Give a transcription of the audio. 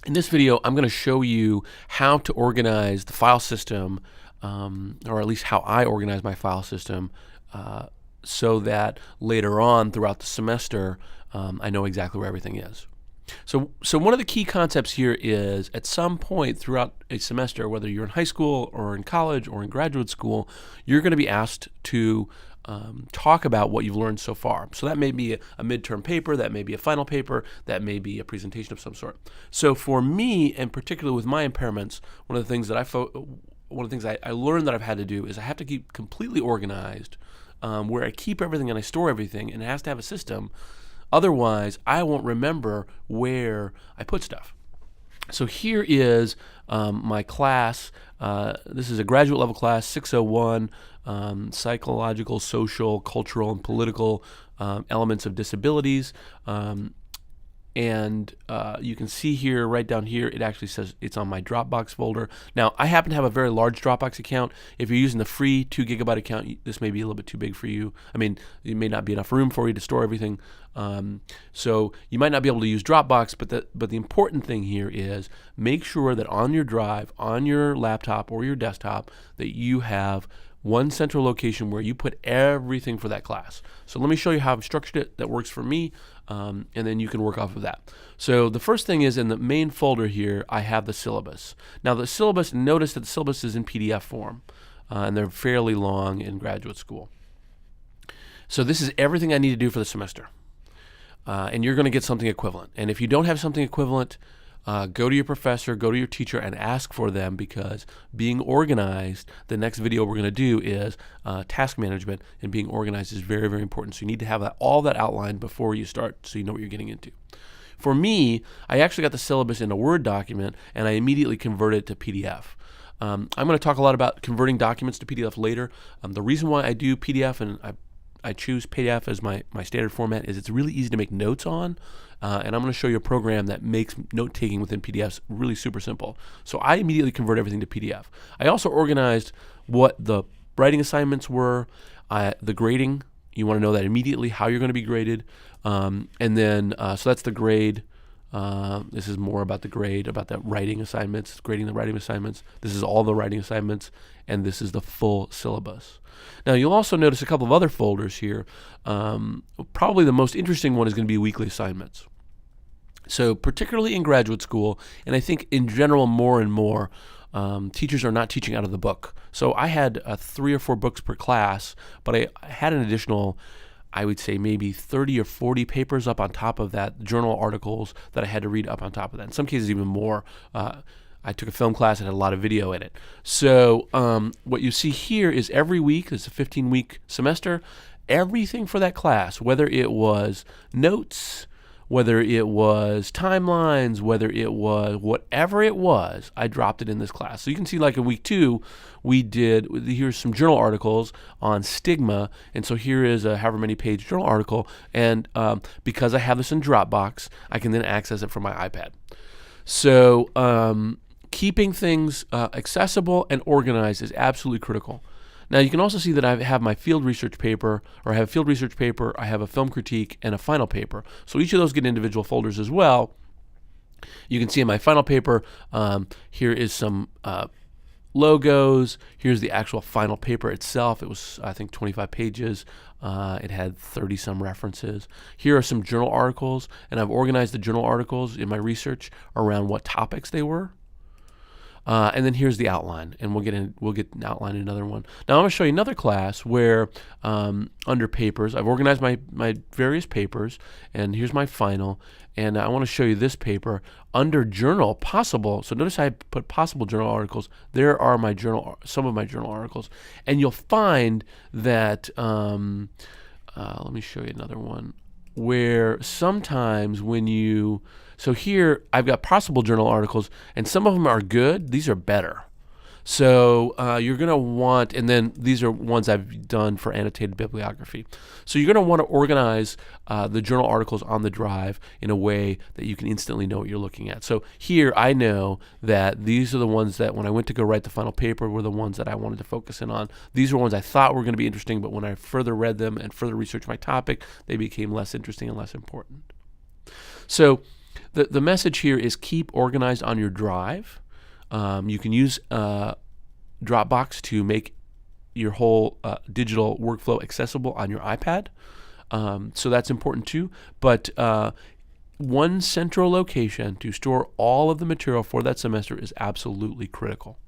In this video, I'm going to show you how to organize the file system, or at least how I organize my file system, so that later on throughout the semester, I know exactly where everything is. So one of the key concepts here is at some point throughout a semester, whether you're in high school or in college or in graduate school, you're going to be asked to talk about what you've learned so far. So that may be a midterm paper, that may be a final paper, that may be a presentation of some sort. So for me, and particularly with my impairments, one of the things that I learned that I've had to do is I have to keep completely organized, where I keep everything and I store everything, and it has to have a system. Otherwise, I won't remember where I put stuff. So here is my class. This is a graduate level class, 601, psychological, social, cultural, and political elements of disabilities. And you can see here, right down here, it actually says it's on my Dropbox folder. Now, I happen to have a very large Dropbox account. If you're using the free 2 gigabyte account, this may be a little bit too big for you. I mean, it may not be enough room for you to store everything. So you might not be able to use Dropbox, but the important thing here is make sure that on your drive, on your laptop or your desktop, that you have one central location where you put everything for that class. So let me show you how I've structured it that works for me, and then you can work off of that. So the first thing is in the main folder here, I have the syllabus. Now the syllabus, notice that the syllabus is in PDF form, and they're fairly long in graduate school. So this is everything I need to do for the semester. And you're going to get something equivalent. And if you don't have something equivalent, go to your professor, go to your teacher, and ask for them, because being organized, the next video we're going to do is task management, and being organized is very, very important. So you need to have all that outlined before you start so you know what you're getting into. For me, I actually got the syllabus in a Word document, and I immediately converted it to PDF. I'm going to talk a lot about converting documents to PDF later. The reason why I do PDF and I choose PDF as my standard format is it's really easy to make notes on, and I'm going to show you a program that makes note-taking within PDFs really super simple. So I immediately convert everything to PDF. I also organized what the writing assignments were, the grading. You want to know that immediately, how you're going to be graded, and then so that's the grade. This is more about the grade, about the writing assignments, grading the writing assignments. This is all the writing assignments, and this is the full syllabus. Now, you'll also notice a couple of other folders here. Probably the most interesting one is going to be weekly assignments. So particularly in graduate school, and I think in general more and more, teachers are not teaching out of the book. So I had 3 or 4 books per class, but I had an additional, I would say maybe 30 or 40 papers up on top of that, journal articles that I had to read up on top of that. In some cases even more. I took a film class that had a lot of video in it. So what you see here is every week, it's a 15-week semester, everything for that class, whether it was notes, whether it was timelines, whether it was whatever it was, I dropped it in this class. So you can see, like in week 2, here's some journal articles on stigma, and so here is a however many page journal article, and because I have this in Dropbox, I can then access it from my iPad. So keeping things accessible and organized is absolutely critical. Now you can also see that I have my field research paper, or I have a field research paper, I have a film critique, and a final paper. So each of those get individual folders as well. You can see in my final paper, here is some logos. Here's the actual final paper itself. It was, I think, 25 pages. It had 30-some references. Here are some journal articles, and I've organized the journal articles in my research around what topics they were. And then here's the outline, and we'll get an outline in another one. Now I'm going to show you another class where under papers, I've organized my various papers, and here's my final, and I want to show you this paper under journal possible. So notice I put possible journal articles. There are some of my journal articles, and you'll find that let me show you another one where sometimes so here I've got possible journal articles, and some of them are good. These are better. So you're going to want, and then these are ones I've done for annotated bibliography. So you're going to want to organize the journal articles on the drive in a way that you can instantly know what you're looking at. So here I know that these are the ones that when I went to go write the final paper were the ones that I wanted to focus in on. These are ones I thought were going to be interesting, but when I further read them and further researched my topic, they became less interesting and less important. So The message here is keep organized on your drive. You can use Dropbox to make your whole digital workflow accessible on your iPad. So that's important too. But one central location to store all of the material for that semester is absolutely critical.